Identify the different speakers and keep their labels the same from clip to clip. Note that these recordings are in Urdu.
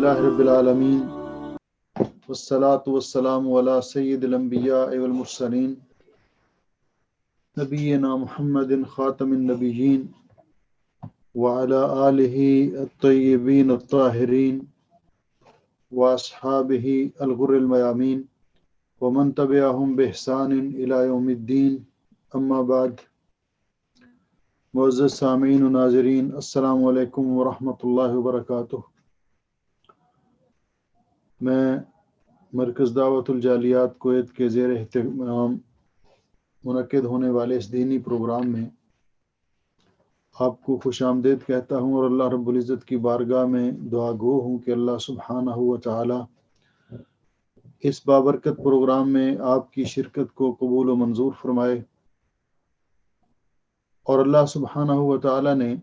Speaker 1: للہ رب العالمین والصلاة والسلام علی سید الانبیاء والمرسلین نبینا محمد خاتم النبیین وعلی آلہ الطیبین الطاہرین واصحابہ الغر المیامین ومن تبعہم بإحسان الی یوم الدین اما بعد۔ معزز سامعین و ناظرین، السلام علیکم ورحمۃ اللہ وبرکاتہ۔ میں مرکز دعوت الجالیات کویت کے زیر اہتمام منعقد ہونے والے اس دینی پروگرام میں آپ کو خوش آمدید کہتا ہوں، اور اللہ رب العزت کی بارگاہ میں دعا گو ہوں کہ اللہ سبحانہ و تعالی اس بابرکت پروگرام میں آپ کی شرکت کو قبول و منظور فرمائے، اور اللہ سبحانہ و تعالی نے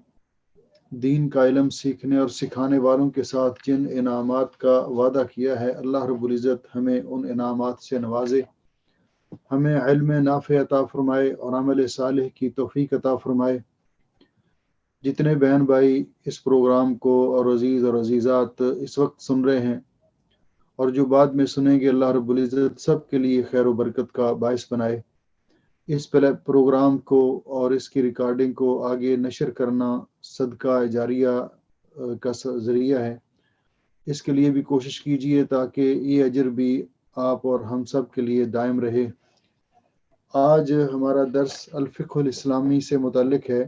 Speaker 1: دین کا علم سیکھنے اور سکھانے والوں کے ساتھ جن انعامات کا وعدہ کیا ہے، اللہ رب العزت ہمیں ان انعامات سے نوازے، ہمیں علم نافع عطا فرمائے اور عمل صالح کی توفیق عطا فرمائے۔ جتنے بہن بھائی اس پروگرام کو اور عزیز اور عزیزات اس وقت سن رہے ہیں اور جو بعد میں سنیں گے، اللہ رب العزت سب کے لیے خیر و برکت کا باعث بنائے۔ اس پروگرام کو اور اس کی ریکارڈنگ کو آگے نشر کرنا صدقہ جاریہ کا ذریعہ ہے، اس کے لیے بھی کوشش کیجیے تاکہ یہ اجر بھی آپ اور ہم سب کے لیے دائم رہے۔ آج ہمارا درس الفقہ الاسلامی سے متعلق ہے،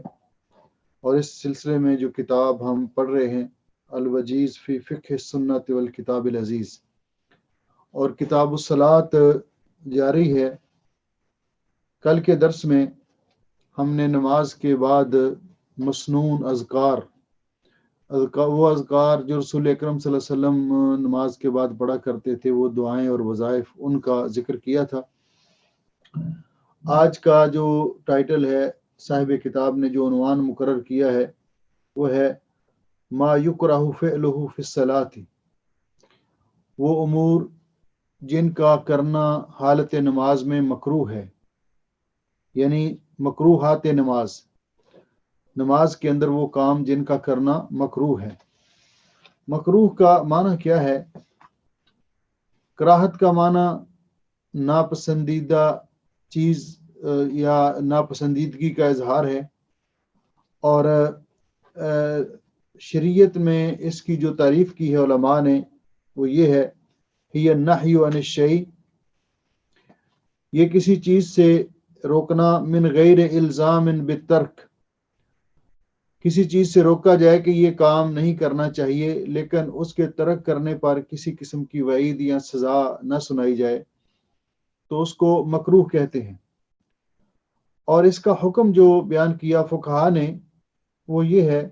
Speaker 1: اور اس سلسلے میں جو کتاب ہم پڑھ رہے ہیں الوجیز فی فقہ السنۃ والکتاب العزیز، اور کتاب الصلاۃ جاری ہے۔ کل کے درس میں ہم نے نماز کے بعد مسنون اذکار، وہ اذکار جو رسول اکرم صلی اللہ علیہ وسلم نماز کے بعد پڑھا کرتے تھے، وہ دعائیں اور وظائف، ان کا ذکر کیا تھا۔ آج کا جو ٹائٹل ہے، صاحب کتاب نے جو عنوان مقرر کیا ہے، وہ ہے ما یکرہ فعلہ فی الصلاۃ، وہ امور جن کا کرنا حالت نماز میں مکروہ ہے، یعنی مکروہات نماز، نماز کے اندر وہ کام جن کا کرنا مکروہ ہے۔ مکروہ کا معنی کیا ہے؟ کراہت کا معنی ناپسندیدہ چیز یا ناپسندیدگی کا اظہار ہے، اور شریعت میں اس کی جو تعریف کی ہے علماء نے، وہ یہ ہے ہی النہی عن الشیء، یہ کسی چیز سے روکنا، من غیر الزام بالترک، کسی چیز سے روکا جائے کہ یہ کام نہیں کرنا چاہیے، لیکن اس کے ترک کرنے پر کسی قسم کی وعید یا سزا نہ سنائی جائے، تو اس کو مکروہ کہتے ہیں۔ اور اس کا حکم جو بیان کیا فقہا نے، وہ یہ ہے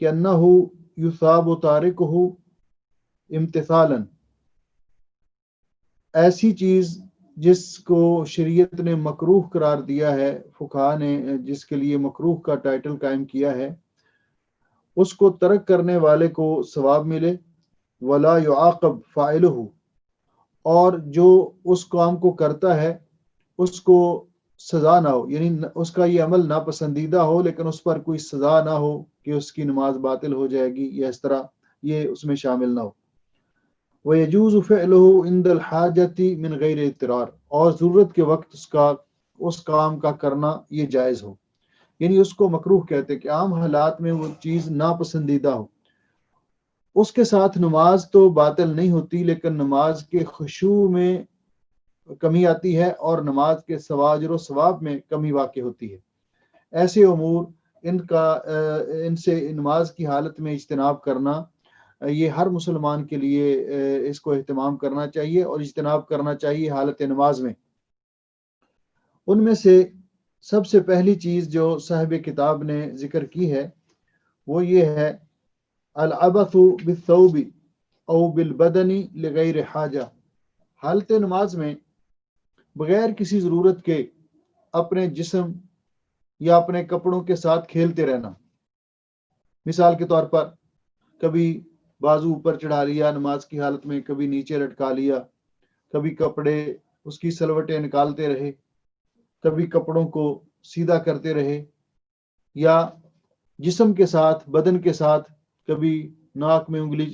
Speaker 1: کہ انہ یثاب تارکہ امتثالا، ایسی چیز جس کو شریعت نے مکروہ قرار دیا ہے، فقہا نے جس کے لیے مکروہ کا ٹائٹل قائم کیا ہے، اس کو ترک کرنے والے کو ثواب ملے، ولا یعاقب فاعلہ، اور جو اس کام کو کرتا ہے اس کو سزا نہ ہو، یعنی اس کا یہ عمل ناپسندیدہ ہو لیکن اس پر کوئی سزا نہ ہو کہ اس کی نماز باطل ہو جائے گی یا اس طرح، یہ اس میں شامل نہ ہو۔ وَيَجُوزُ فِعْلُهُ عِنْدَ الْحَاجَةِ مِنْ غَيْرِ اضطرار، اور ضرورت کے وقت اس کام کا کرنا یہ جائز ہو، یعنی اس کو مکروہ کہتے کہ عام حالات میں وہ چیز ناپسندیدہ ہو۔ اس کے ساتھ نماز تو باطل نہیں ہوتی، لیکن نماز کے خشوع میں کمی آتی ہے اور نماز کے اجر و ثواب میں کمی واقع ہوتی ہے۔ ایسے امور ان سے نماز کی حالت میں اجتناب کرنا، یہ ہر مسلمان کے لیے اس کو اہتمام کرنا چاہیے اور اجتناب کرنا چاہیے حالت نماز میں۔ ان میں سے سب سے پہلی چیز جو صاحب کتاب نے ذکر کی ہے، وہ یہ ہے العبث بالثوب او بالبدن لغیر حاجہ، حالت نماز میں بغیر کسی ضرورت کے اپنے جسم یا اپنے کپڑوں کے ساتھ کھیلتے رہنا۔ مثال کے طور پر کبھی بازو اوپر چڑھا لیا نماز کی حالت میں، کبھی نیچے لٹکا لیا، کبھی کپڑے اس کی سلوٹیں نکالتے رہے، کبھی کپڑوں کو سیدھا کرتے رہے، یا جسم کے ساتھ، بدن کے ساتھ کبھی ناک میں انگلی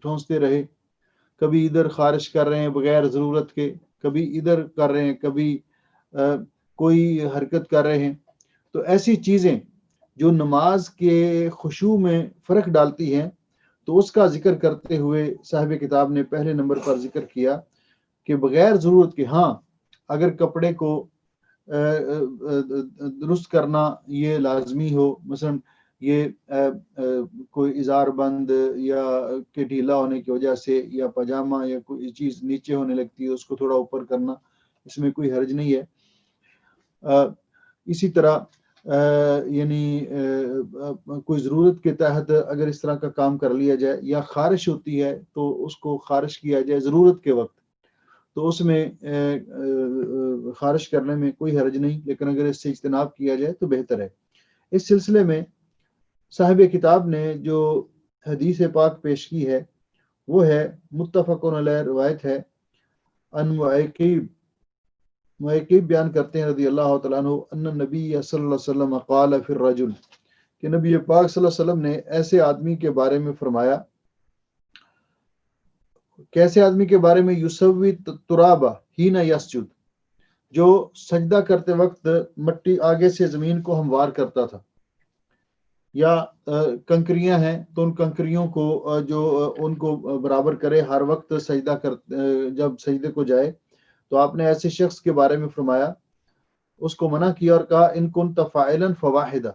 Speaker 1: ٹھونستے رہے، کبھی ادھر خارش کر رہے ہیں بغیر ضرورت کے، کبھی ادھر کر رہے ہیں، کبھی کوئی حرکت کر رہے ہیں. تو ایسی چیزیں جو نماز کے خشوع میں فرق ڈالتی ہیں، تو اس کا ذکر کرتے ہوئے صاحب کتاب نے پہلے نمبر پر ذکر کیا کہ بغیر ضرورت کے، ہاں اگر کپڑے کو درست کرنا یہ لازمی ہو، مثلا یہ کوئی اظہار بند یا کہ ڈھیلا ہونے کی وجہ سے، یا پاجامہ یا کوئی چیز نیچے ہونے لگتی ہے اس کو تھوڑا اوپر کرنا، اس میں کوئی حرج نہیں ہے. اسی طرح یعنی کوئی ضرورت کے تحت اگر اس طرح کا کام کر لیا جائے، یا خارش ہوتی ہے تو اس کو خارش کیا جائے ضرورت کے وقت، تو اس میں خارش کرنے میں کوئی حرج نہیں، لیکن اگر اس سے اجتناب کیا جائے تو بہتر ہے. اس سلسلے میں صاحب کتاب نے جو حدیث پاک پیش کی ہے وہ ہے متفق علیہ روایت ہے. ان معقیب بیان کرتے ہیں رضی اللہ تعالیٰ عنہ ان نبی صلی اللہ علیہ وسلم قال فی الرجل، کہ نبی پاک صلی اللہ علیہ وسلم نے ایسے آدمی کے بارے میں فرمایا. کیسے آدمی کے بارے میں؟ یسوی ترابا حین یسجد، جو سجدہ کرتے وقت مٹی آگے سے زمین کو ہموار کرتا تھا. یا کنکریاں ہیں تو ان کنکریوں کو جو ان کو برابر کرے ہر وقت سجدہ جب سجدے کو جائے. تو آپ نے ایسے شخص کے بارے میں فرمایا، اس کو منع کیا اور کہا ان کنت فاعلا فواحدہ،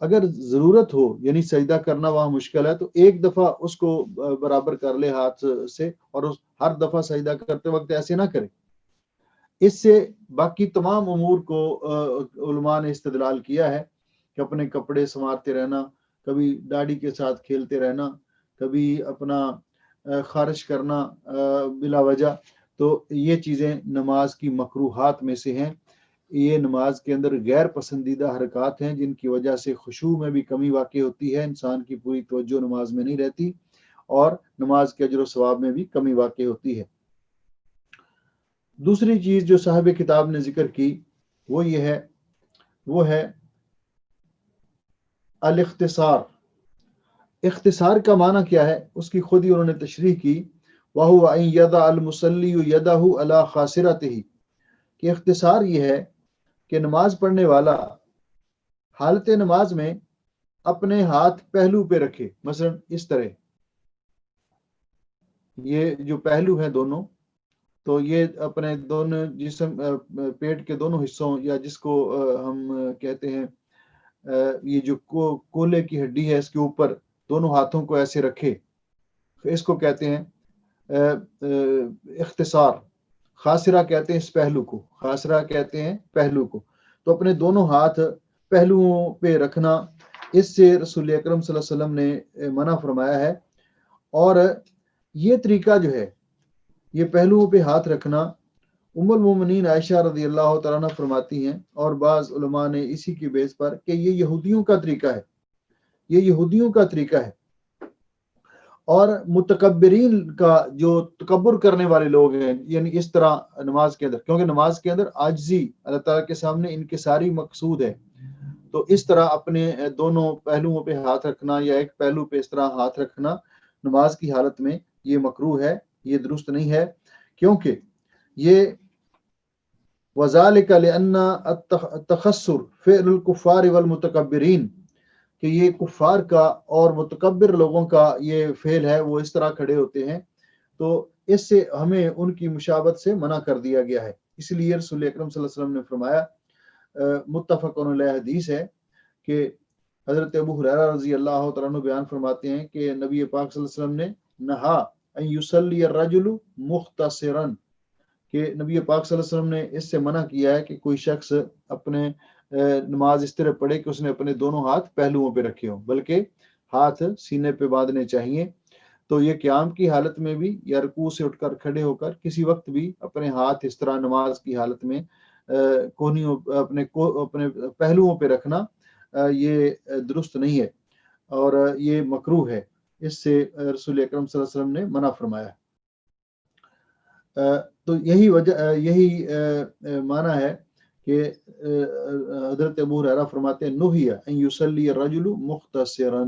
Speaker 1: اگر ضرورت ہو یعنی سجدہ کرنا وہاں مشکل ہے تو ایک دفعہ اس کو برابر کر لے ہاتھ سے، اور ہر دفعہ سجدہ کرتے وقت ایسے نہ کرے. اس سے باقی تمام امور کو علماء نے استدلال کیا ہے کہ اپنے کپڑے سنوارتے رہنا، کبھی داڑھی کے ساتھ کھیلتے رہنا، کبھی اپنا خارش کرنا بلا وجہ، تو یہ چیزیں نماز کی مکروہات میں سے ہیں. یہ نماز کے اندر غیر پسندیدہ حرکات ہیں جن کی وجہ سے خشوع میں بھی کمی واقع ہوتی ہے، انسان کی پوری توجہ نماز میں نہیں رہتی، اور نماز کے اجر و ثواب میں بھی کمی واقع ہوتی ہے. دوسری چیز جو صاحب کتاب نے ذکر کی وہ ہے الاختصار. اختصار کا معنی کیا ہے اس کی خود ہی انہوں نے تشریح کی. وَهُوَ أَن يَضَعَ الْمُصَلِّيُّ يَدَهُ عَلَى خَاصِرَتِهِ، کہ اختصار یہ ہے کہ نماز پڑھنے والا حالت نماز میں اپنے ہاتھ پہلو پہ رکھے. مثلا اس طرح، یہ جو پہلو ہیں دونوں، تو یہ اپنے دونوں جسم پیٹ کے دونوں حصوں، یا جس کو ہم کہتے ہیں یہ جو کولے کی ہڈی ہے اس کے اوپر دونوں ہاتھوں کو ایسے رکھے، اس کو کہتے ہیں اختصار. خاصرہ کہتے ہیں اس پہلو کو، خاصرہ کہتے ہیں پہلو کو. تو اپنے دونوں ہاتھ پہلوؤں پہ رکھنا، اس سے رسول اکرم صلی اللہ علیہ وسلم نے منع فرمایا ہے. اور یہ طریقہ جو ہے، یہ پہلوؤں پہ ہاتھ رکھنا، ام المومنین عائشہ رضی اللہ تعالیٰ عنہ فرماتی ہیں، اور بعض علماء نے اسی کی بیس پر کہ یہ یہودیوں کا طریقہ ہے، یہ یہودیوں کا طریقہ ہے. اور متکبرین کا، جو تکبر کرنے والے لوگ ہیں، یعنی اس طرح نماز کے اندر، کیونکہ نماز کے اندر عاجزی اللہ تعالیٰ کے سامنے انکساری مقصود ہے، تو اس طرح اپنے دونوں پہلوؤں پہ ہاتھ رکھنا یا ایک پہلو پہ اس طرح ہاتھ رکھنا نماز کی حالت میں یہ مکروہ ہے، یہ درست نہیں ہے. کیونکہ یہ وَذَلِكَ لِأَنَّ التَّخَصُّرَ فِعْلُ الْكُفَّارِ وَالْمُتَكَبِّرِينَ، کہ یہ کفار کا اور متکبر لوگوں کا یہ فعل ہے، وہ اس طرح کھڑے ہوتے ہیں، تو اس سے ہمیں ان کی مشابہت سے منع کر دیا گیا ہے. اس لیے رسول اکرم صلی اللہ علیہ وسلم نے فرمایا، متفق علیہ حدیث ہے کہ حضرت ابو ہریرہ رضی اللہ تعالیٰ عنہ بیان فرماتے ہیں کہ نبی پاک صلی اللہ علیہ وسلم نے نہا ان یصلی الرجل مختصرا، کہ نبی پاک صلی اللہ علیہ وسلم نے اس سے منع کیا ہے کہ کوئی شخص اپنے نماز اس طرح پڑھے کہ اس نے اپنے دونوں ہاتھ پہلوؤں پہ رکھے ہوں، بلکہ ہاتھ سینے پہ باندھنے چاہیے. تو یہ قیام کی حالت میں بھی یا رکوع سے اٹھ کر کھڑے ہو کر کسی وقت بھی اپنے ہاتھ اس طرح نماز کی حالت میں کونیوں اپنے پہلوؤں پہ رکھنا یہ درست نہیں ہے، اور یہ مکروہ ہے. اس سے رسول اکرم صلی اللہ علیہ وسلم نے منع فرمایا. تو یہی معنی ہے کہ حضرت ابو ہریرہ فرماتے ہیں نہی ان یصلی الرجل مختصرا،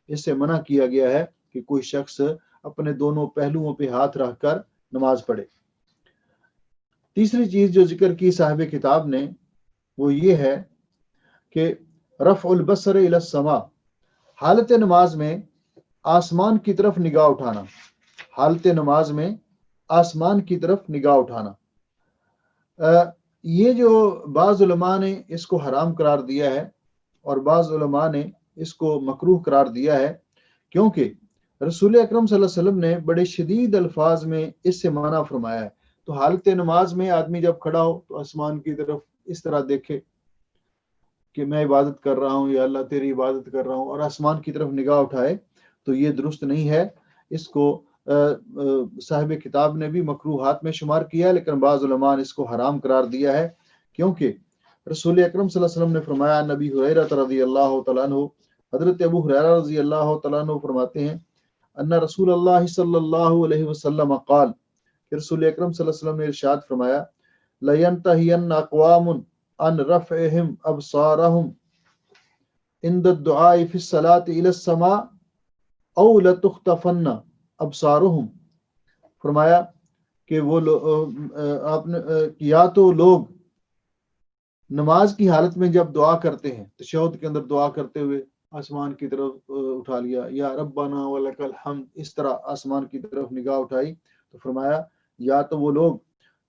Speaker 1: اس سے منع کیا گیا ہے کہ کوئی شخص اپنے دونوں پہلوؤں پہ ہاتھ رکھ کر نماز پڑھے۔ تیسری چیز جو ذکر کی صاحب کتاب نے وہ یہ ہے کہ رفع البصر الی السماء، حالت نماز میں آسمان کی طرف نگاہ اٹھانا، حالت نماز میں آسمان کی طرف نگاہ اٹھانا۔ یہ جو بعض علماء نے اس کو حرام قرار دیا ہے اور بعض علماء نے اس کو مکروہ قرار دیا ہے، کیونکہ رسول اکرم صلی اللہ علیہ وسلم نے بڑے شدید الفاظ میں اس سے منع فرمایا ہے۔ تو حالت نماز میں آدمی جب کھڑا ہو تو آسمان کی طرف اس طرح دیکھے کہ میں عبادت کر رہا ہوں یا اللہ تیری عبادت کر رہا ہوں، اور آسمان کی طرف نگاہ اٹھائے تو یہ درست نہیں ہے۔ اس کو صاحب کتاب نے بھی مکروہات میں شمار کیا ہے، لیکن بعض علماء نے اس کو حرام قرار دیا ہے، کیونکہ رسول اکرم صلی اللہ علیہ وسلم نے فرمایا، نبی ہریرہ رضی اللہ تعالیٰ عنہ، حضرت ابو ہریرہ رضی اللہ تعالیٰ عنہ فرماتے ہیں، ان رسول اللہ صلی اللہ علیہ وسلم قال، کہ رسول اکرم صلی اللہ علیہ وسلم نے ارشاد فرمایا، لَيَنْتَهِيَنَّ أَقْوَامٌ عَنْ رَفْعِهِمْ أَبْصَارَهُمْ عِنْدَ الدُّعَاءِ فِي الصَّلَاةِ إِلَى السَّمَاءِ أَوْ لَتُخْطَفَنَّ أَبْصَارُهُمْ۔ فرمایا کہ وہ یا تو لوگ نماز کی حالت میں جب دعا کرتے ہیں، تشہد کے اندر دعا کرتے ہوئے آسمان کی طرف اٹھا لیا، یا ربنا ولک الحمد، اس طرح آسمان کی طرف نگاہ اٹھائی، تو فرمایا یا تو وہ لوگ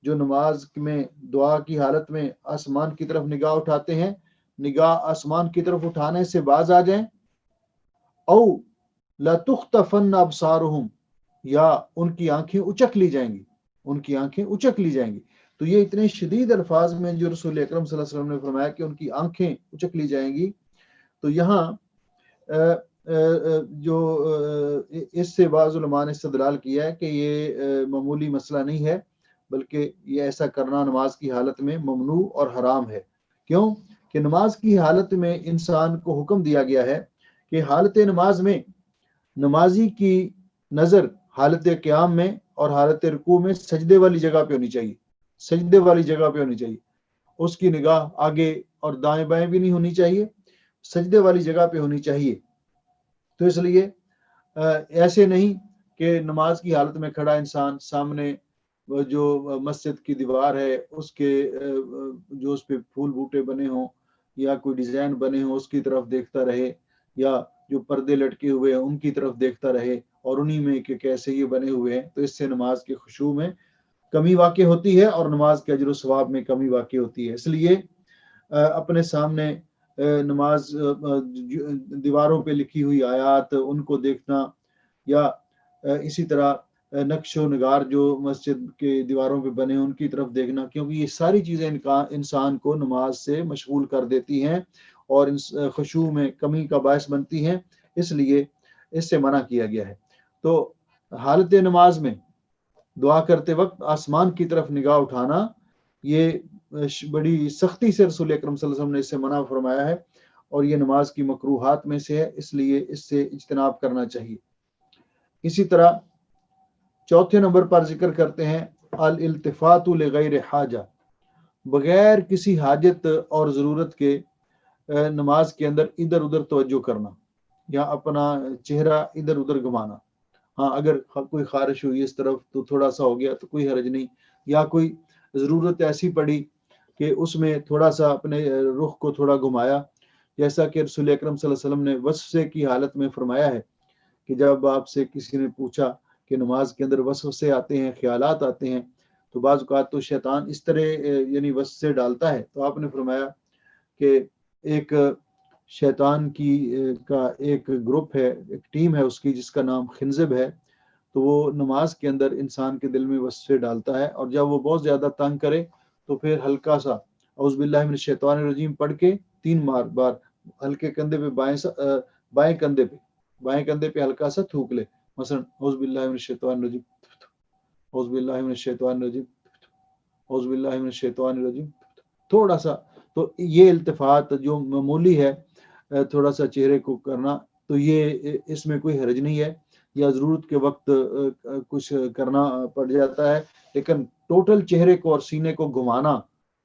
Speaker 1: جو نماز میں دعا کی حالت میں آسمان کی طرف نگاہ اٹھاتے ہیں، نگاہ آسمان کی طرف اٹھانے سے باز آ جائیں، او لتخطفن ابصارہم، یا ان کی آنکھیں اچک لی جائیں گی، ان کی آنکھیں اچک لی جائیں گی۔ تو یہ اتنے شدید الفاظ میں جو رسول اکرم صلی اللہ علیہ وسلم نے فرمایا کہ ان کی آنکھیں اچک لی جائیں گی، تو یہاں جو اس سے بعض علماء نے استدلال کیا ہے کہ یہ معمولی مسئلہ نہیں ہے، بلکہ یہ ایسا کرنا نماز کی حالت میں ممنوع اور حرام ہے۔ کیوں کہ نماز کی حالت میں انسان کو حکم دیا گیا ہے کہ حالت نماز میں نمازی کی نظر حالت قیام میں اور حالت رکوع میں سجدے والی جگہ پہ ہونی چاہیے، سجدے والی جگہ پہ ہونی چاہیے، اس کی نگاہ آگے اور دائیں بائیں بھی نہیں ہونی چاہیے، سجدے والی جگہ پہ ہونی چاہیے۔ تو اس لیے ایسے نہیں کہ نماز کی حالت میں کھڑا انسان سامنے جو مسجد کی دیوار ہے اس کے جو اس پہ پھول بوٹے بنے ہوں یا کوئی ڈیزائن بنے ہوں اس کی طرف دیکھتا رہے، یا جو پردے لٹکے ہوئے ہیں ان کی طرف دیکھتا رہے اور انہی میں کہ کیسے یہ بنے ہوئے ہیں، تو اس سے نماز کے خشوع میں کمی واقع ہوتی ہے اور نماز کے اجر و ثواب میں کمی واقع ہوتی ہے۔ اس لیے اپنے سامنے نماز دیواروں پہ لکھی ہوئی آیات ان کو دیکھنا، یا اسی طرح نقش و نگار جو مسجد کے دیواروں پہ بنے ان کی طرف دیکھنا، کیونکہ یہ ساری چیزیں انسان کو نماز سے مشغول کر دیتی ہیں اور خشوع میں کمی کا باعث بنتی ہیں، اس لیے اس سے منع کیا گیا ہے۔ تو حالت نماز میں دعا کرتے وقت آسمان کی طرف نگاہ اٹھانا یہ بڑی سختی سے رسول اکرم صلی اللہ علیہ وسلم نے اس سے منع فرمایا ہے، اور یہ نماز کی مکروہات میں سے ہے، اس لیے اس سے اجتناب کرنا چاہیے۔ اسی طرح چوتھے نمبر پر ذکر کرتے ہیں الالتفات لغیر حاجہ، بغیر کسی حاجت اور ضرورت کے نماز کے اندر ادھر ادھر توجہ کرنا یا اپنا چہرہ ادھر ادھر گھمانا۔ ہاں اگر کوئی خارش ہوئی اس طرف تو تھوڑا سا ہو گیا تو کوئی حرج نہیں، یا کوئی ضرورت ایسی پڑی کہ اس میں تھوڑا سا اپنے رخ کو تھوڑا گھمایا، جیسا کہ رسول اکرم صلی اللہ علیہ وسلم نے وسوسے کی حالت میں فرمایا ہے کہ جب آپ سے کسی نے پوچھا کہ نماز کے اندر وسوسے آتے ہیں، خیالات آتے ہیں، تو بعض اوقات تو شیطان اس طرح یعنی وسوسے ڈالتا ہے، تو آپ نے فرمایا کہ ایک شیطان کی کا ایک گروپ ہے، ایک ٹیم ہے اس کی جس کا نام خنزب ہے، تو وہ نماز کے اندر انسان کے دل میں وسوسے ڈالتا ہے، اور جب وہ بہت زیادہ تنگ کرے تو پھر ہلکا سا اعوذ باللہ من الشیطان الرجیم پڑھ کے 3 بار ہلکے کندھے پہ بائیں کندھے پہ ہلکا سا تھوک لے، مثلا اعوذ باللہ من الشیطان الرجیم، اعوذ باللہ من الشیطان الرجیم، اعوذ باللہ من الشیطان الرجیم، تھوڑا سا۔ تو یہ التفات جو معمولی ہے تھوڑا سا چہرے کو کرنا، تو یہ اس میں کوئی حرج نہیں ہے، یا ضرورت کے وقت کچھ کرنا پڑ جاتا ہے، لیکن ٹوٹل چہرے کو اور سینے کو گھمانا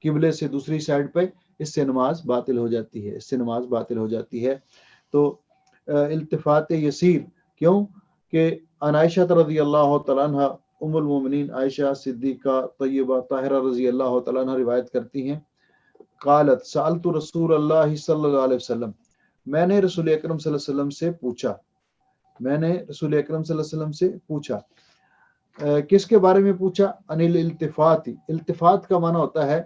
Speaker 1: قبلے سے دوسری سائڈ پہ، اس سے نماز باطل ہو جاتی ہے، اس سے نماز باطل ہو جاتی ہے۔ تو التفات یسیر. کیوں کہ عن عائشہ رضی اللہ تعالیٰ عنہ، ام المومنین عائشہ صدیقہ طیبہ طاہرہ رضی اللہ تعالیٰ عنہ روایت کرتی ہیں، قالت سألت رسول اللہ صلی اللہ علیہ وسلم، میں نے رسول اکرم صلی اللہ علیہ وسلم سے پوچھا، میں نے رسول اکرم صلی اللہ علیہ وسلم سے پوچھا. کس کے بارے میں پوچھا؟ ان الالتفات. التفات کا معنی ہوتا ہے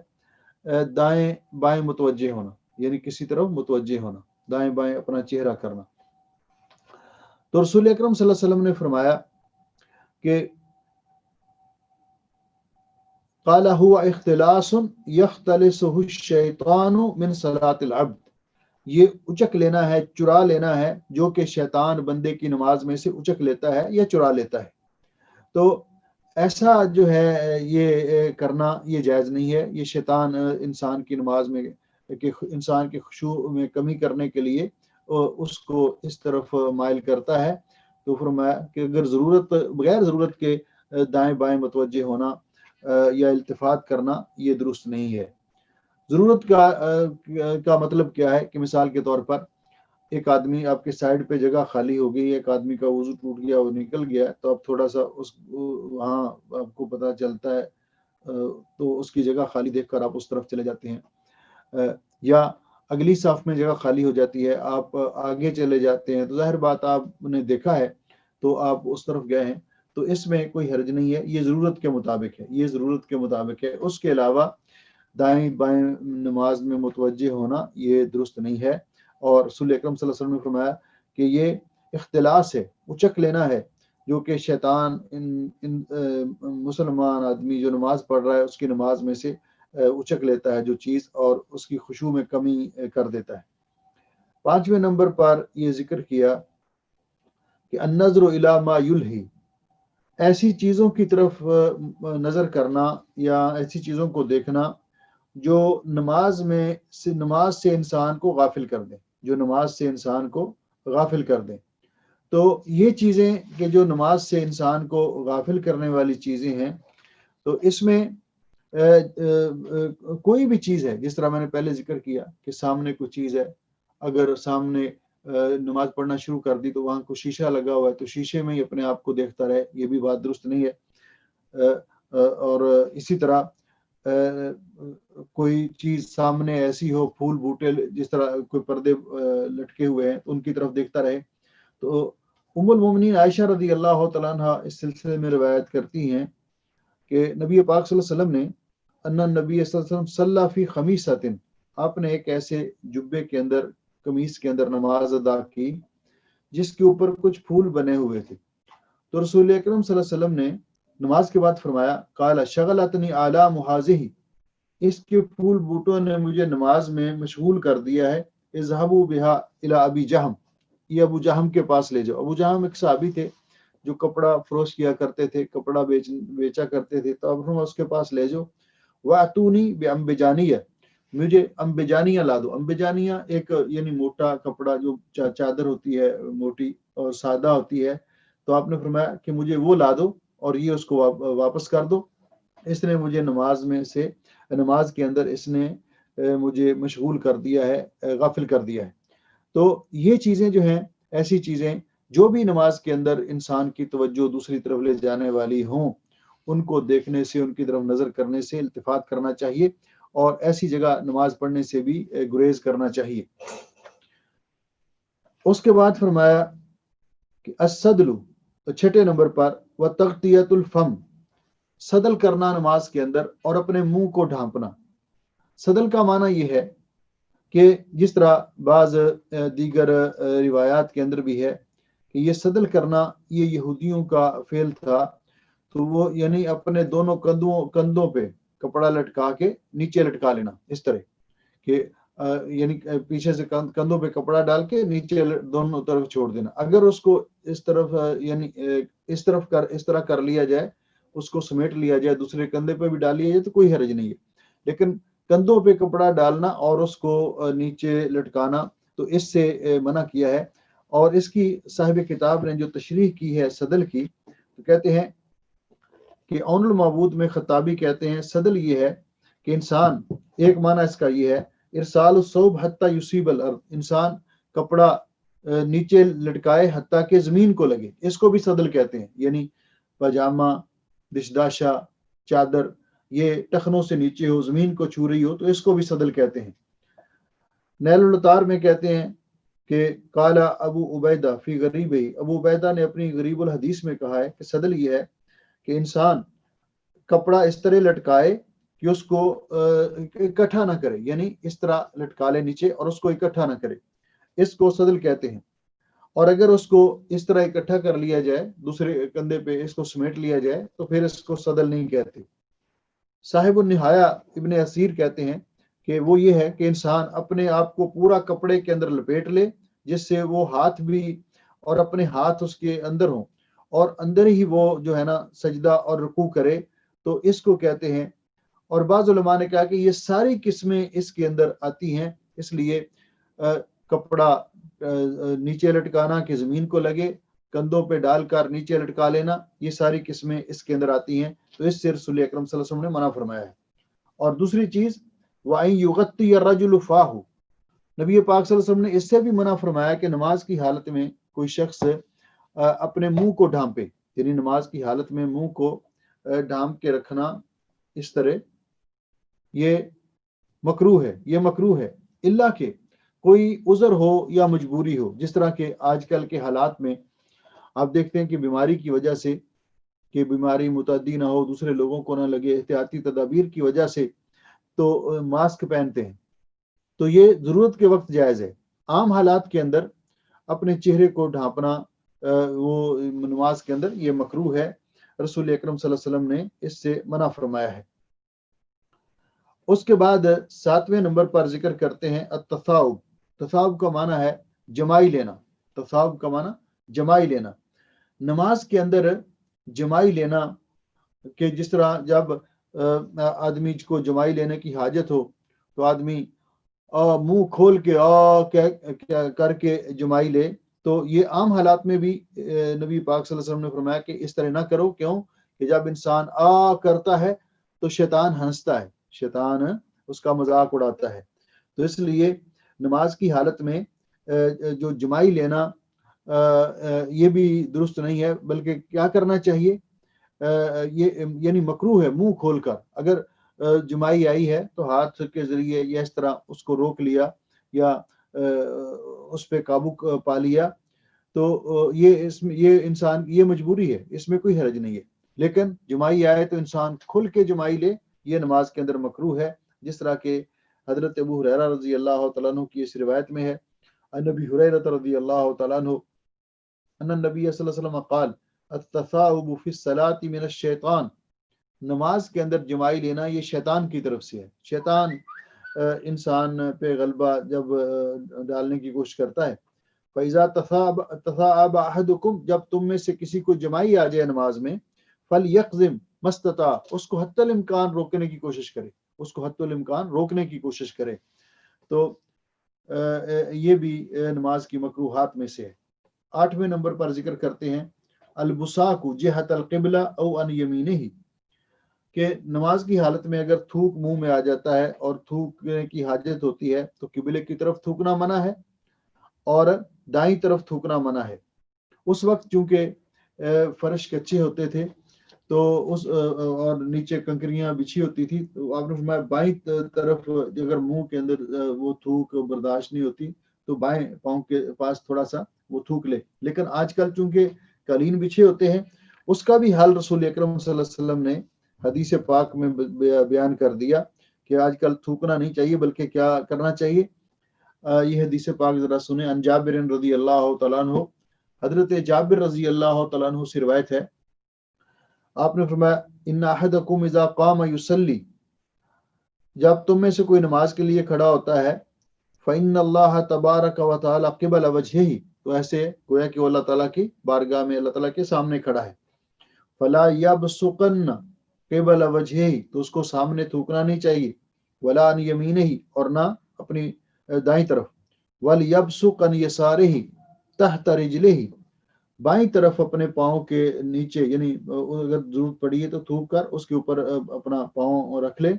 Speaker 1: دائیں بائیں متوجہ ہونا، یعنی کسی طرف متوجہ ہونا، دائیں بائیں اپنا چہرہ کرنا. تو رسول اکرم صلی اللہ علیہ وسلم نے فرمایا کہ قال هو اختلاس يختلسه الشیطان من صلاة العبد. یہ اچک لینا ہے، چرا لینا ہے، جو کہ شیطان بندے کی نماز میں سے اچک لیتا ہے یا چرا لیتا ہے. تو ایسا جو ہے یہ کرنا یہ جائز نہیں ہے. یہ شیطان انسان کی نماز میں کہ انسان کے خشوع میں کمی کرنے کے لیے اس کو اس طرف مائل کرتا ہے. تو فرمایا کہ اگر ضرورت بغیر ضرورت کے دائیں بائیں متوجہ ہونا یا التفات کرنا یہ درست نہیں ہے. ضرورت کا مطلب کیا ہے کہ مثال کے طور پر ایک آدمی آپ کے سائڈ پہ جگہ خالی ہو گئی، ایک آدمی کا وضو ٹوٹ گیا، وہ نکل گیا، تو اب تھوڑا سا وہاں آپ کو پتہ چلتا ہے تو اس کی جگہ خالی دیکھ کر آپ اس طرف چلے جاتے ہیں. یا اگلی صف میں جگہ خالی ہو جاتی ہے، آپ آگے چلے جاتے ہیں، تو ظاہر بات آپ نے دیکھا ہے تو آپ اس طرف گئے ہیں، تو اس میں کوئی حرج نہیں ہے. یہ ضرورت کے مطابق ہے، یہ ضرورت کے مطابق ہے. اس کے علاوہ دائیں بائیں نماز میں متوجہ ہونا یہ درست نہیں ہے. اور رسول اکرم صلی اللہ علیہ وسلم نے فرمایا کہ یہ اختلاس ہے، اچک لینا ہے، جو کہ شیطان ان مسلمان آدمی جو نماز پڑھ رہا ہے اس کی نماز میں سے اچک لیتا ہے جو چیز، اور اس کی خشوع میں کمی کر دیتا ہے. 5ویں نمبر پر یہ ذکر کیا کہ النظر الی ما یلہی، ایسی چیزوں کی طرف نظر کرنا یا ایسی چیزوں کو دیکھنا جو نماز سے انسان کو غافل کر دیں، جو نماز سے انسان کو غافل کر دیں. تو یہ چیزیں کہ جو نماز سے انسان کو غافل کرنے والی چیزیں ہیں، تو اس میں کوئی بھی چیز ہے، جس طرح میں نے پہلے ذکر کیا کہ سامنے کوئی چیز ہے، اگر سامنے نماز پڑھنا شروع کر دی تو وہاں کوئی شیشہ لگا ہوا ہے تو شیشے میں ہی اپنے آپ کو دیکھتا رہے، یہ بھی بات درست نہیں ہے. اور اسی طرح کوئی چیز سامنے ایسی ہو، پھول بوٹے جس طرح کوئی پردے لٹکے ہوئے ہیں ان کی طرف دیکھتا رہے. تو ام المومنین عائشہ رضی اللہ تعالیٰ عنہ اس سلسلے میں روایت کرتی ہیں کہ نبی پاک صلی اللہ علیہ وسلم نے ان نبی صلی اللہ علیہ وسلم صلی فی خمیسۃ، آپ نے ایک ایسے جبے کے اندر، قمیص کے اندر نماز ادا کی جس کے اوپر کچھ پھول بنے ہوئے تھے. تو رسول اکرم صلی اللہ علیہ وسلم نے نماز کے بعد فرمایا قال شغلتنی اعلام هذه، اس کے پھول بوٹوں نے مجھے نماز میں مشغول کر دیا ہے. اذهبوا بها الى ابی جہم، یہ ابو جہم کے پاس لے جاؤ. ابو جہم ایک صحابی تھے جو کپڑا فروش کیا کرتے تھے، کپڑا بیچا کرتے تھے، تو اب اس کے پاس لے جاؤ. واتونی بانبجانیہ، مجھے انبجانیہ لا دو. انبجانیہ ایک یعنی موٹا کپڑا جو چادر ہوتی ہے، موٹی اور سادہ ہوتی ہے. تو آپ نے فرمایا کہ مجھے وہ لا دو اور یہ اس کو واپس کر دو. اس نے مجھے نماز کے اندر اس نے مجھے مشغول کر دیا ہے، غافل کر دیا ہے. تو یہ چیزیں جو ہیں، ایسی چیزیں جو بھی نماز کے اندر انسان کی توجہ دوسری طرف لے جانے والی ہوں، ان کو دیکھنے سے، ان کی طرف نظر کرنے سے التفات کرنا چاہیے، اور ایسی جگہ نماز پڑھنے سے بھی گریز کرنا چاہیے. اس کے بعد فرمایا کہ السدل، 6 نمبر پر وتغطیۃ الفم، سدل کرنا نماز کے اندر اور اپنے منہ کو ڈھانپنا. سدل کا معنی یہ ہے کہ جس طرح بعض دیگر روایات کے اندر بھی ہے کہ یہ سدل کرنا یہ یہودیوں کا فعل تھا. تو وہ یعنی اپنے دونوں کندھوں پہ کپڑا لٹکا کے نیچے لٹکا لینا، اس طرح کہ یعنی پیچھے سے کندھوں پہ کپڑا ڈال کے نیچے دونوں طرف چھوڑ دینا. اگر اس کو اس طرف یعنی اس طرح کر لیا جائے، اس کو سمیٹ لیا جائے، دوسرے کندھے پہ بھی ڈال لیا جائے تو کوئی حرج نہیں ہے. لیکن کندھوں پہ کپڑا ڈالنا اور اس کو نیچے لٹکانا، تو اس سے منع کیا ہے. اور اس کی صاحب کتاب نے جو تشریح کی ہے صدل کی، تو کہتے ہیں کہ عون المعبود میں خطابی کہتے ہیں صدل یہ ہے کہ انسان، ایک معنی اس کا یہ ہے ارسال الصوب حتی یصیب الارض، انسان کپڑا نیچے لٹکائے حتیٰ کہ زمین کو لگے، اس کو بھی صدل کہتے ہیں، یعنی پاجامہ، دشداشا، چادر یہ ٹخنوں سے نیچے ہو، زمین کو چھو رہی ہو تو اس کو بھی صدل کہتے ہیں۔ نیل الطار میں کہتے ہیں کہ قالا ابو عبیدہ فی غریب ہی، ابو عبیدہ نے اپنی غریب الحدیث میں کہا ہے کہ صدل یہ ہے کہ انسان کپڑا اس طرح لٹکائے کہ اس کو اکٹھا نہ کرے، یعنی اس طرح لٹکا لے نیچے اور اس کو اکٹھا نہ کرے، اس کو صدل کہتے ہیں۔ اور اگر اس کو اس طرح اکٹھا کر لیا جائے، دوسرے کندھے پہ اس کو سمیٹ لیا جائے تو پھر اس کو صدل نہیں کہتے۔ صاحب النہایہ ابن اسیر کہتے ہیں کہ وہ یہ ہے کہ انسان اپنے آپ کو پورا کپڑے کے اندر لپیٹ لے، جس سے وہ ہاتھ بھی اور اپنے ہاتھ اس کے اندر ہوں اور اندر ہی وہ جو ہے نا سجدہ اور رکوع کرے، تو اس کو کہتے ہیں۔ اور بعض علماء نے کہا کہ یہ ساری قسمیں اس کے اندر آتی ہیں، اس لیے کپڑا نیچے لٹکانا کہ زمین کو لگے، کندھوں پہ ڈال کر نیچے لٹکا لینا، یہ ساری قسمیں اس کے اندر آتی ہیں، تو اس سے رسول اکرم صلی اللہ علیہ وسلم نے منع فرمایا ہے۔ اور دوسری چیز وَأَن يُغَطِّيَ الرَّجُلُ فَاهُ، نبی پاک صلی اللہ علیہ وسلم نے اس سے بھی منع فرمایا کہ نماز کی حالت میں کوئی شخص اپنے منہ کو ڈھانپے، یعنی نماز کی حالت میں منہ کو ڈھانپ کے رکھنا اس طرح، یہ مکروہ ہے، یہ مکروہ ہے، الا کہ کوئی عذر ہو یا مجبوری ہو، جس طرح کہ آج کل کے حالات میں آپ دیکھتے ہیں کہ بیماری کی وجہ سے، کہ بیماری متعدی نہ ہو، دوسرے لوگوں کو نہ لگے، احتیاطی تدابیر کی وجہ سے تو ماسک پہنتے ہیں، تو یہ ضرورت کے وقت جائز ہے۔ عام حالات کے اندر اپنے چہرے کو ڈھانپنا وہ نماز کے اندر یہ مکروہ ہے، رسول اکرم صلی اللہ علیہ وسلم نے اس سے منع فرمایا ہے۔ اس کے بعد 7ویں نمبر پر ذکر کرتے ہیں التصاؤب۔ تصاؤب کا معنی ہے جمائی لینا، تصاؤب کا معنی جمائی لینا۔ نماز کے اندر جمائی لینا کہ جس طرح جب آدمی کو جمائی لینے کی حاجت ہو تو آدمی منہ کھول کے کر کے جمائی لے، تو یہ عام حالات میں بھی نبی پاک صلی اللہ علیہ وسلم نے فرمایا کہ اس طرح نہ کرو۔ کیوں کہ جب انسان کرتا ہے تو شیطان ہنستا ہے، شیطان اس کا مذاق اڑاتا ہے، تو اس لیے نماز کی حالت میں جو جمائی لینا یہ بھی درست نہیں ہے، بلکہ کیا کرنا چاہیے، یہ یعنی مکروہ ہے منہ کھول کر۔ اگر جمائی آئی ہے تو ہاتھ کے ذریعے یا اس طرح اس کو روک لیا یا اس پہ قابو پا لیا، تو یہ انسان یہ مجبوری ہے، اس میں کوئی حرج نہیں ہے۔ لیکن جمائی آئے تو انسان کھل کے جمائی لے، یہ نماز کے اندر مکروہ ہے، جس طرح کہ حضرت ابو ہریرہ رضی اللہ تعالیٰ عنہ کی اس روایت میں ہے، ان ابی ہریرہ رضی اللہ تعالیٰ عنہ ان النبی صلی اللہ علیہ وسلم قال التثاؤب فی الصلاۃ من الشیطان، نماز کے اندر جمائی لینا یہ شیطان کی طرف سے ہے۔ شیطان انسان پہ غلبہ جب ڈالنے کی کوشش کرتا ہے، فَإِذَا تَثَاءَبَ أَحَدُكُمْ، جب تم میں سے کسی کو جمائی آ جائے نماز میں، فَلْيَقْزِمْ مَا اسْتَطَاعَ، اس کو حتی الامکان روکنے کی کوشش کرے، اس کو حتی الامکان روکنے کی کوشش کرے۔ تو یہ بھی نماز کی مکروہات میں سے ہے۔ 8ویں نمبر پر ذکر کرتے ہیں البصاق جہت القبلہ او عن یمینہ، کہ نماز کی حالت میں اگر تھوک منہ میں آ جاتا ہے اور تھوکنے کی حاجت ہوتی ہے تو قبلے کی طرف تھوکنا منع ہے اور دائیں طرف تھوکنا منع ہے۔ اس وقت چونکہ فرش کچے ہوتے تھے تو اس اور نیچے کنکریاں بچھی ہوتی تھی، تو آپ نے فرمایا بائیں طرف اگر منہ کے اندر وہ تھوک برداشت نہیں ہوتی تو بائیں پاؤں کے پاس تھوڑا سا وہ تھوک لے۔ لیکن آج کل چونکہ قالین بچھے ہوتے ہیں، اس کا بھی حال رسول اکرم صلی اللہ علیہ وسلم نے حدیث پاک میں بیان کر دیا کہ آج کل تھوکنا نہیں چاہیے، بلکہ کیا کرنا چاہیے۔ یہ حدیث پاک ذرا سنیں، ان جابر رضی اللہ تعالیٰ عنہ، حضرت جابر رضی اللہ تعالیٰ عنہ سے روایت ہے، آپ نے فرمایا ان احدکم اذا قام یصلی، جب تم میں سے کوئی نماز کے لیے کھڑا ہوتا ہے، فإن اللہ تبارک و تعالی قبل وجہہ، تو ایسے گویا کہ وہ اللہ تعالیٰ کی بارگاہ میں اللہ تعالیٰ کے سامنے کھڑا ہے، فلا یبصقن قبل وجہہ، تو اس کو سامنے تھوکنا نہیں چاہیے، ولا عن یمینہ، اور نہ اپنی دائیں طرف، ولیبصق عن یسارہ تحت رجلہ، بائیں طرف اپنے پاؤں کے نیچے، یعنی اگر ضرورت پڑی ہے تو تھوک کر اس کے اوپر اپنا پاؤں رکھ لے۔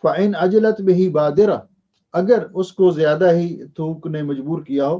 Speaker 1: فَإِنْ عَجَلَتْ بِهِ بَادِرَةٌ، اگر اس کو زیادہ ہی تھوک نے مجبور کیا ہو،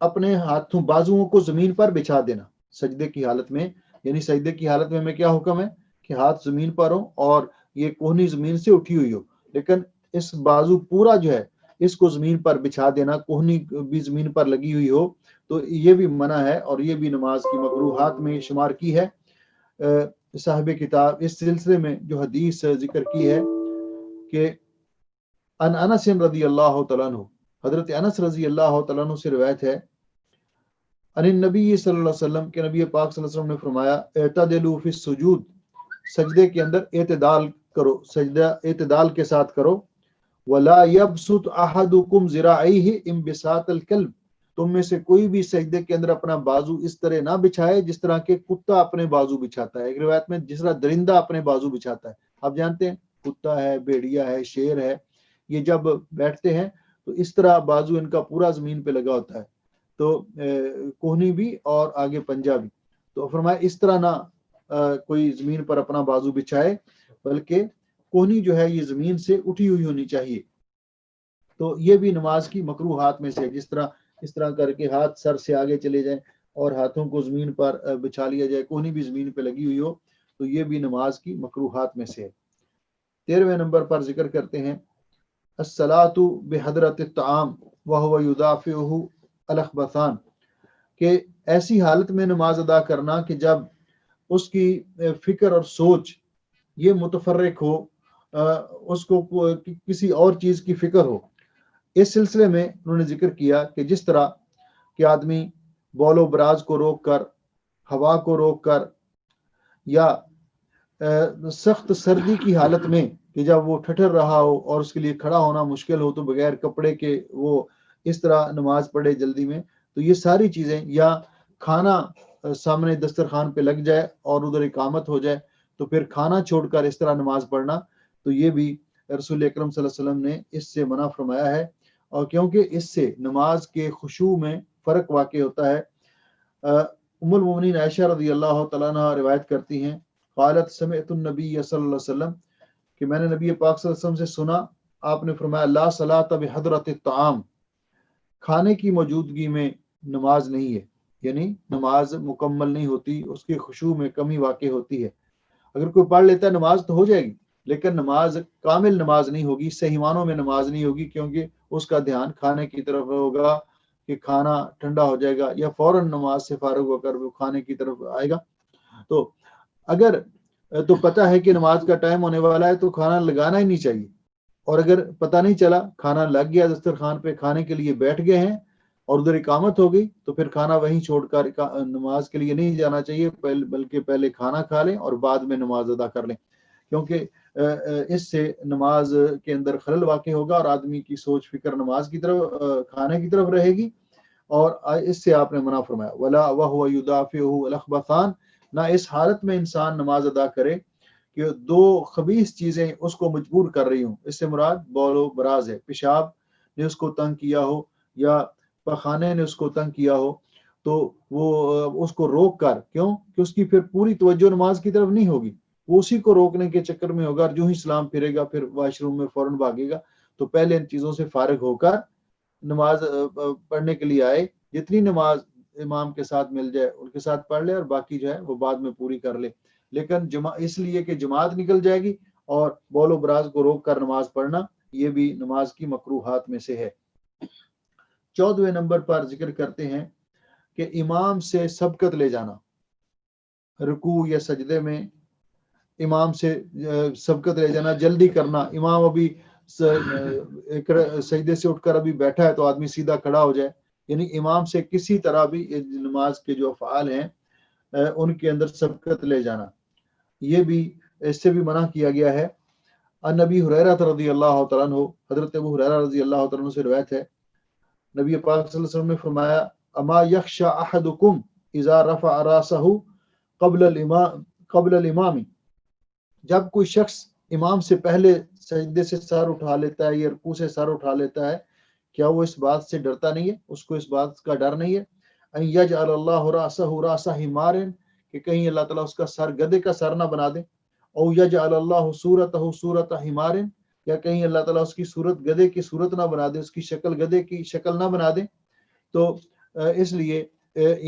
Speaker 1: اپنے ہاتھوں بازوؤں کو زمین پر بچھا دینا سجدے کی حالت میں، یعنی سجدے کی حالت میں ہمیں کیا حکم ہے کہ ہاتھ زمین پر ہو اور یہ کوہنی زمین سے اٹھی ہوئی ہو، لیکن اس بازو پورا جو ہے اس کو زمین پر بچھا دینا، کوہنی بھی زمین پر لگی ہوئی ہو، تو یہ بھی منع ہے اور یہ بھی نماز کی مکروہات میں شمار کی ہے۔ صاحب کتاب اس سلسلے میں جو حدیث ذکر کی ہے کہ ان انس رضی اللہ تعالیٰ عنہ، حضرت انس رضی اللہ تعالیٰ عنہ سے روایت ہے، ان النبی صلی اللہ علیہ وسلم کہ نبی پاک صلی اللہ علیہ وسلم نے فرمایا اعتدلوا فی السجود، سجدے کے اندر اعتدال کرو، سجدہ اعتدال کے ساتھ کرو، ولا یبسط احدکم ذراعیہ انبساط الکلب، تم میں سے کوئی بھی سجدے کے اندر اپنا بازو اس طرح نہ بچھائے جس طرح کہ کتا اپنے بازو بچھاتا ہے۔ ایک روایت میں جس طرح درندہ اپنے بازو بچھاتا ہے، آپ جانتے ہیں کتا ہے، بھیڑیا ہے، شیر ہے، یہ جب بیٹھتے ہیں تو اس طرح بازو ان کا پورا زمین پہ لگا ہوتا ہے، تو کوہنی بھی اور آگے پنجہ بھی، تو فرمایا اس طرح نہ کوئی زمین پر اپنا بازو بچھائے، بلکہ کوہنی جو ہے یہ زمین سے اٹھی ہوئی ہونی چاہیے۔ تو یہ بھی نماز کی مکروہات میں سے، جس طرح اس طرح کر کے ہاتھ سر سے آگے چلے جائیں اور ہاتھوں کو زمین پر بچھا لیا جائے، کوہنی بھی زمین پہ لگی ہوئی ہو، تو یہ بھی نماز کی مکروہات میں سے ہے۔ 13ویں نمبر پر ذکر کرتے ہیں الصلاۃ بحضرت الطعام وهو يدافعه الاخبثان، کہ ایسی حالت میں نماز ادا کرنا کہ جب اس کی فکر اور سوچ یہ متفرق ہو، اس کو کسی اور چیز کی فکر ہو۔ اس سلسلے میں انہوں نے ذکر کیا کہ جس طرح کہ آدمی بول و براز کو روک کر، ہوا کو روک کر، یا سخت سردی کی حالت میں کہ جب وہ ٹھٹر رہا ہو اور اس کے لیے کھڑا ہونا مشکل ہو تو بغیر کپڑے کے وہ اس طرح نماز پڑھے جلدی میں، تو یہ ساری چیزیں، یا کھانا سامنے دسترخوان پہ لگ جائے اور ادھر اقامت ہو جائے تو پھر کھانا چھوڑ کر اس طرح نماز پڑھنا، تو یہ بھی رسول اکرم صلی اللہ علیہ وسلم نے اس سے منع فرمایا ہے، اور کیونکہ اس سے نماز کے خشوع میں فرق واقع ہوتا ہے۔ ام المؤمنین عائشہ رضی اللہ تعالیٰ عنہ روایت کرتی ہیں، قالت سمعت النبی صلی اللہ علیہ وسلم، کہ میں نے نبی پاک صلی اللہ علیہ وسلم سے سنا، آپ نے فرمایا لا صلاۃ بحضرت الطعام، کھانے کی موجودگی میں نماز نہیں ہے، یعنی نماز مکمل نہیں ہوتی، اس کے خشوع میں کمی واقع ہوتی ہے۔ اگر کوئی پڑھ لیتا ہے نماز تو ہو جائے گی، لیکن نماز کامل نماز نہیں ہوگی، صحیح معنوں میں نماز نہیں ہوگی، کیونکہ اس کا دھیان کھانے کی طرف ہوگا کہ کھانا ٹھنڈا ہو جائے گا، یا فوراً نماز سے فارغ ہو کر وہ کھانے کی طرف آئے گا۔ تو اگر تو پتہ ہے کہ نماز کا ٹائم ہونے والا ہے تو کھانا لگانا ہی نہیں چاہیے، اور اگر پتہ نہیں چلا کھانا لگ گیا دسترخوان پہ، کھانے کے لیے بیٹھ گئے ہیں اور ادھر اقامت ہو گئی، تو پھر کھانا وہیں چھوڑ کر نماز کے لیے نہیں جانا چاہیے، بلکہ پہلے کھانا کھا لیں اور بعد میں نماز ادا کر لیں، کیونکہ اس سے نماز کے اندر خلل واقع ہوگا اور آدمی کی سوچ فکر نماز کی طرف، کھانے کی طرف رہے گی، اور اس سے آپ نے منع فرمایا ولا وهو يدافعه الاخبثان، نہ اس حالت میں انسان نماز ادا کرے کہ دو خبیث چیزیں اس کو مجبور کر رہی ہوں۔ اس سے مراد بول و براز ہے، پیشاب نے اس کو تنگ کیا ہو یا پخانے نے اس کو تنگ کیا ہو، تو وہ اس کو روک کر، کیوں کہ اس کی پھر پوری توجہ نماز کی طرف نہیں ہوگی، وہ اسی کو روکنے کے چکر میں ہوگا، جو ہی اسلام پھرے گا پھر واش روم میں فوراً بھاگے گا۔ تو پہلے ان چیزوں سے فارغ ہو کر نماز پڑھنے کے لیے آئے، جتنی نماز امام کے ساتھ مل جائے ان کے ساتھ پڑھ لے، اور باقی جو ہے وہ بعد میں پوری کر لے، لیکن اس لیے کہ جماعت نکل جائے گی اور بول و براز کو روک کر نماز پڑھنا، یہ بھی نماز کی مکروہات میں سے ہے۔ 14ویں نمبر پر ذکر کرتے ہیں کہ امام سے سبقت لے جانا، رکوع یا سجدے میں امام سے سبقت لے جانا، جلدی کرنا، امام ابھی سجدے سے اٹھ کر ابھی بیٹھا ہے تو آدمی سیدھا کھڑا ہو جائے، یعنی امام سے کسی طرح بھی نماز کے جو افعال ہیں ان کے اندر سبقت لے جانا، یہ بھی اس سے بھی منع کیا گیا ہے۔ ان ابی ہریرہ رضی اللہ تعالیٰ عنہ، حضرت ابو ہریرہ رضی اللہ تعالیٰ عنہ سے روایت ہے، نبی پاک صلی اللہ علیہ وسلم نے فرمایا اما یخشى احدکم اذا رفع راسہ قبل الامام، جب کوئی شخص امام سے پہلے سجدے سے سر اٹھا لیتا ہے یا رکوع سے سر اٹھا لیتا ہے، کیا وہ اس بات سے ڈرتا نہیں ہے، اس کو اس بات کا ڈر نہیں ہے ان یجعل اللہ راسہ راس حمار، کہ کہیں اللہ تعالیٰ اس کا سر گدھے کا سر نہ بنا دے، او یجعل اللہ صورتہ صورت حمار، یا کہیں اللہ تعالیٰ اس کی صورت گدھے کی صورت نہ بنا دے، اس کی شکل گدھے کی شکل نہ بنا دے۔ تو اس لیے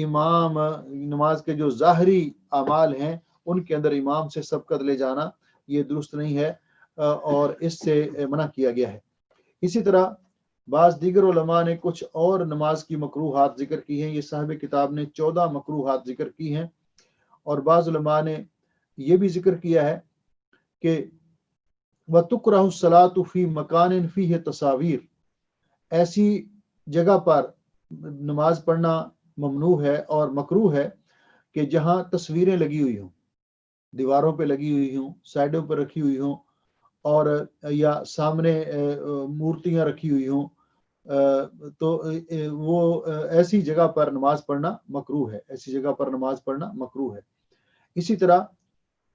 Speaker 1: امام نماز کے جو ظاہری اعمال ہیں ان کے اندر امام سے سبقت لے جانا یہ درست نہیں ہے اور اس سے منع کیا گیا ہے۔ اسی طرح بعض دیگر علماء نے کچھ اور نماز کی مکروہات ذکر کی ہیں۔ یہ صاحب کتاب نے 14 مکروہات ذکر کی ہیں، اور بعض علماء نے یہ بھی ذکر کیا ہے کہ وَتُكْرَهُ الصَّلَاةُ فِي مَكَانٍ فِيهِ تَصَاوِيرٌ، ایسی جگہ پر نماز پڑھنا ممنوع ہے اور مکروہ ہے کہ جہاں تصویریں لگی ہوئی ہوں، دیواروں پہ لگی ہوئی ہوں، سائڈوں پہ رکھی ہوئی ہوں، اور یا سامنے مورتیاں رکھی ہوئی ہوں، تو وہ ایسی جگہ پر نماز پڑھنا مکروہ ہے، ایسی جگہ پر نماز پڑھنا مکروہ ہے۔ اسی طرح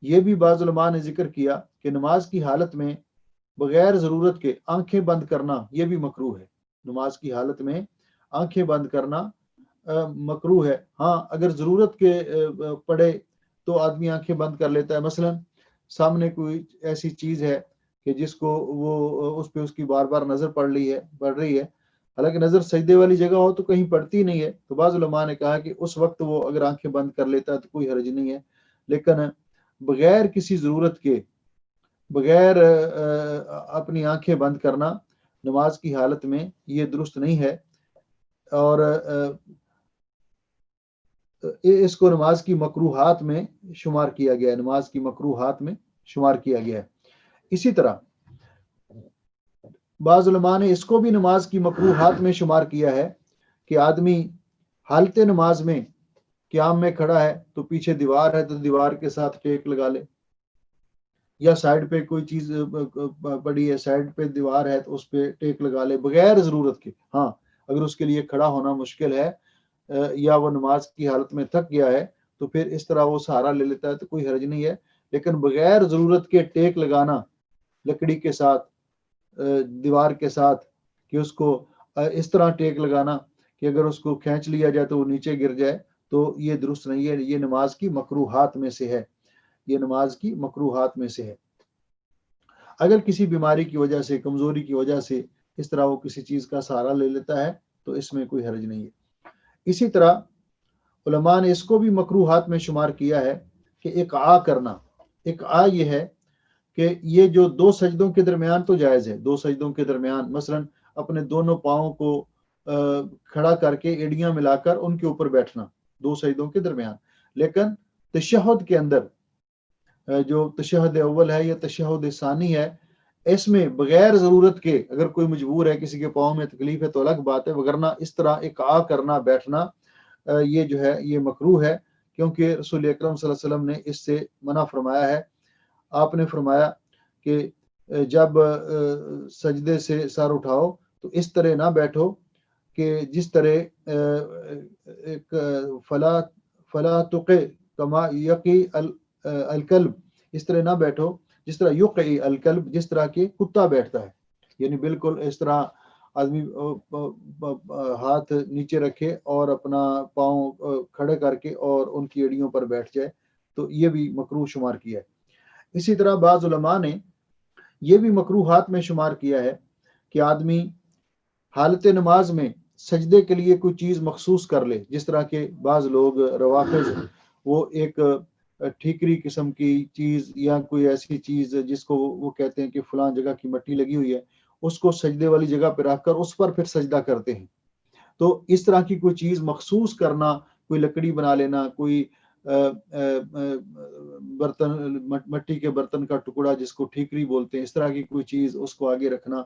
Speaker 1: یہ بھی بعض علماء نے ذکر کیا کہ نماز کی حالت میں بغیر ضرورت کے آنکھیں بند کرنا یہ بھی مکروہ ہے۔ نماز کی حالت میں آنکھیں بند کرنا مکروہ ہے۔ ہاں، اگر ضرورت کے پڑے تو آدمی آنکھیں بند کر لیتا ہے، مثلا سامنے کوئی ایسی چیز ہے کہ جس کو وہ اس پہ اس کی بار بار نظر پڑ رہی ہے، حالانکہ نظر سجدے والی جگہ ہو تو کہیں پڑتی نہیں ہے، تو بعض علماء نے کہا کہ اس وقت وہ اگر آنکھیں بند کر لیتا ہے تو کوئی حرج نہیں ہے، لیکن بغیر کسی ضرورت کے، بغیر اپنی آنکھیں بند کرنا نماز کی حالت میں یہ درست نہیں ہے، اور اس کو نماز کی مکروہات میں شمار کیا گیا ہے، نماز کی مکروہات میں شمار کیا گیا ہے۔ اسی طرح بعض علماء نے اس کو بھی نماز کی مکروہات میں شمار کیا ہے کہ آدمی حالت نماز میں قیام میں کھڑا ہے تو پیچھے دیوار ہے تو دیوار کے ساتھ ٹیک لگا لے، یا سائڈ پہ کوئی چیز پڑی ہے، سائڈ پہ دیوار ہے تو اس پہ ٹیک لگا لے بغیر ضرورت کے۔ ہاں، اگر اس کے لیے کھڑا ہونا مشکل ہے یا وہ نماز کی حالت میں تھک گیا ہے تو پھر اس طرح وہ سہارا لے لیتا ہے تو کوئی حرج نہیں ہے، لیکن بغیر ضرورت کے ٹیک لگانا لکڑی کے ساتھ، دیوار کے ساتھ، کہ اس کو اس طرح ٹیک لگانا کہ اگر اس کو کھینچ لیا جائے تو وہ نیچے گر جائے، تو یہ درست نہیں ہے، یہ نماز کی مکروہات میں سے ہے، یہ نماز کی مکروہات میں سے ہے۔ اگر کسی بیماری کی وجہ سے، کمزوری کی وجہ سے اس طرح وہ کسی چیز کا سہارا لے لیتا ہے تو اس میں کوئی حرج نہیں ہے۔ اسی طرح علماء نے اس کو بھی مکروہات میں شمار کیا ہے کہ اقعاء کرنا۔ اقعاء یہ ہے کہ یہ جو دو سجدوں کے درمیان تو جائز ہے، دو سجدوں کے درمیان مثلا اپنے دونوں پاؤں کو کھڑا کر کے ایڑیاں ملا کر ان کے اوپر بیٹھنا دو سجدوں کے درمیان، لیکن تشہد کے اندر جو تشہد اول ہے یا تشہد ثانی ہے، اس میں بغیر ضرورت کے اگر کوئی مجبور ہے، کسی کے پاؤں میں تکلیف ہے تو الگ بات ہے، وگرنہ اس طرح اقعاء کرنا، بیٹھنا یہ جو ہے یہ مکروہ ہے، کیونکہ رسول اکرم صلی اللہ علیہ وسلم نے اس سے منع فرمایا ہے۔ آپ نے فرمایا کہ جب سجدے سے سر اٹھاؤ تو اس طرح نہ بیٹھو کہ جس طرح فلا تقع کما یقی الکلب، اس طرح نہ بیٹھو جس طرح یقعی الکلب، جس طرح کہ کتا بیٹھتا ہے، یعنی بالکل اس طرح آدمی ہاتھ نیچے رکھے اور اپنا پاؤں کھڑے کر کے اور ان کی ایڑیوں پر بیٹھ جائے، تو یہ بھی مکروہ شمار کیا ہے۔ اسی طرح بعض علماء نے یہ بھی مکروہات میں شمار کیا ہے کہ آدمی حالت نماز میں سجدے کے لیے کوئی چیز مخصوص کر لے، جس طرح کہ بعض لوگ روافض وہ ایک ٹھیکری قسم کی چیز یا کوئی ایسی چیز جس کو وہ کہتے ہیں کہ فلاں جگہ کی مٹی لگی ہوئی ہے، اس کو سجدے والی جگہ پہ رکھ کر اس پر پھر سجدہ کرتے ہیں۔ تو اس طرح کی کوئی چیز مخصوص کرنا، کوئی لکڑی بنا لینا، کوئی برتن، مٹی کے برتن کا ٹکڑا جس کو ٹھیکری بولتے ہیں، اس طرح کی کوئی چیز اس کو آگے رکھنا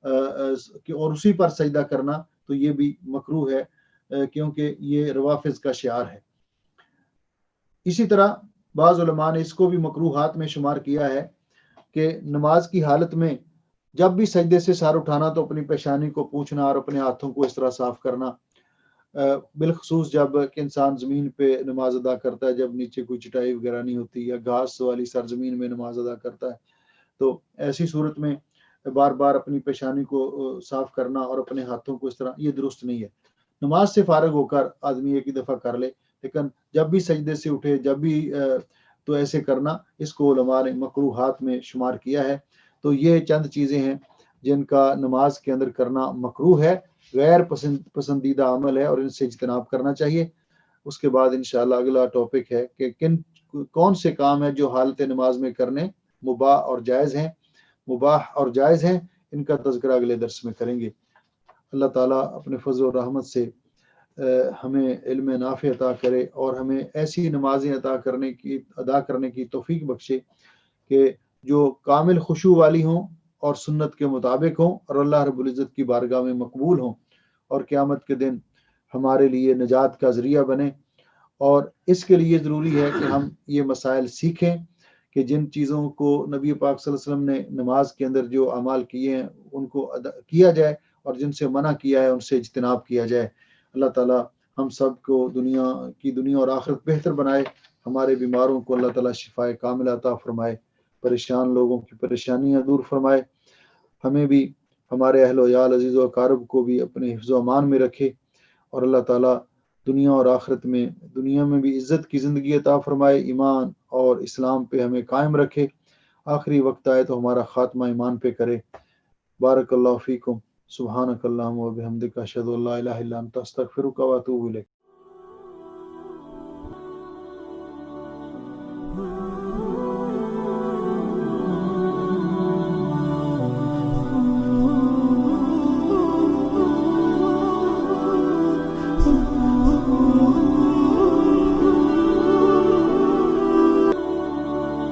Speaker 1: اور اسی پر سجدہ کرنا، تو یہ بھی مکروہ ہے کیونکہ یہ روافض کا شعار ہے۔ اسی طرح بعض علماء نے اس کو بھی مکروہات میں شمار کیا ہے کہ نماز کی حالت میں جب بھی سجدے سے سر اٹھانا تو اپنی پیشانی کو پوچھنا اور اپنے ہاتھوں کو اس طرح صاف کرنا، بالخصوص جب کہ انسان زمین پہ نماز ادا کرتا ہے، جب نیچے کوئی چٹائی وغیرہ نہیں ہوتی یا گھاس والی سرزمین میں نماز ادا کرتا ہے، تو ایسی صورت میں بار بار اپنی پیشانی کو صاف کرنا اور اپنے ہاتھوں کو اس طرح، یہ درست نہیں ہے۔ نماز سے فارغ ہو کر آدمی ایک ہی دفعہ کر لے، لیکن جب بھی سجدے سے اٹھے، جب بھی تو ایسے کرنا، اس کو علماء نے مکروہات میں شمار کیا ہے۔ تو یہ چند چیزیں ہیں جن کا نماز کے اندر کرنا مکروہ ہے، غیر پسندیدہ عمل ہے اور ان سے اجتناب کرنا چاہیے۔ اس کے بعد انشاءاللہ اگلا ٹاپک ہے کہ کون سے کام ہیں جو حالت نماز میں کرنے مباح اور جائز ہیں، ان کا تذکرہ اگلے درس میں کریں گے۔ اللہ تعالیٰ اپنے فضل و رحمت سے ہمیں علم نافع عطا کرے اور ہمیں ایسی نمازیں ادا کرنے کی توفیق بخشے کہ جو کامل خشوع والی ہوں اور سنت کے مطابق ہوں اور اللہ رب العزت کی بارگاہ میں مقبول ہوں اور قیامت کے دن ہمارے لیے نجات کا ذریعہ بنے۔ اور اس کے لیے ضروری ہے کہ ہم یہ مسائل سیکھیں کہ جن چیزوں کو نبی پاک صلی اللہ علیہ وسلم نے نماز کے اندر جو اعمال کیے ہیں ان کو کیا جائے اور جن سے منع کیا ہے ان سے اجتناب کیا جائے۔ اللہ تعالیٰ ہم سب کو دنیا اور آخرت بہتر بنائے، ہمارے بیماروں کو اللہ تعالیٰ شفائے کامل عطا فرمائے، پریشان لوگوں کی پریشانیاں دور فرمائے، ہمیں بھی ہمارے اہل و عیال عزیز و اقارب کو بھی اپنے حفظ و امان میں رکھے، اور اللہ تعالیٰ دنیا اور آخرت میں دنیا میں بھی عزت کی زندگی عطا فرمائے، ایمان اور اسلام پہ ہمیں قائم رکھے، آخری وقت آئے تو ہمارا خاتمہ ایمان پہ کرے۔ بارک اللہ فیکم، سبحانک اللہم و بحمدک، اشہد ان لا الہ الا انت، استغفرک و اتوب الیک۔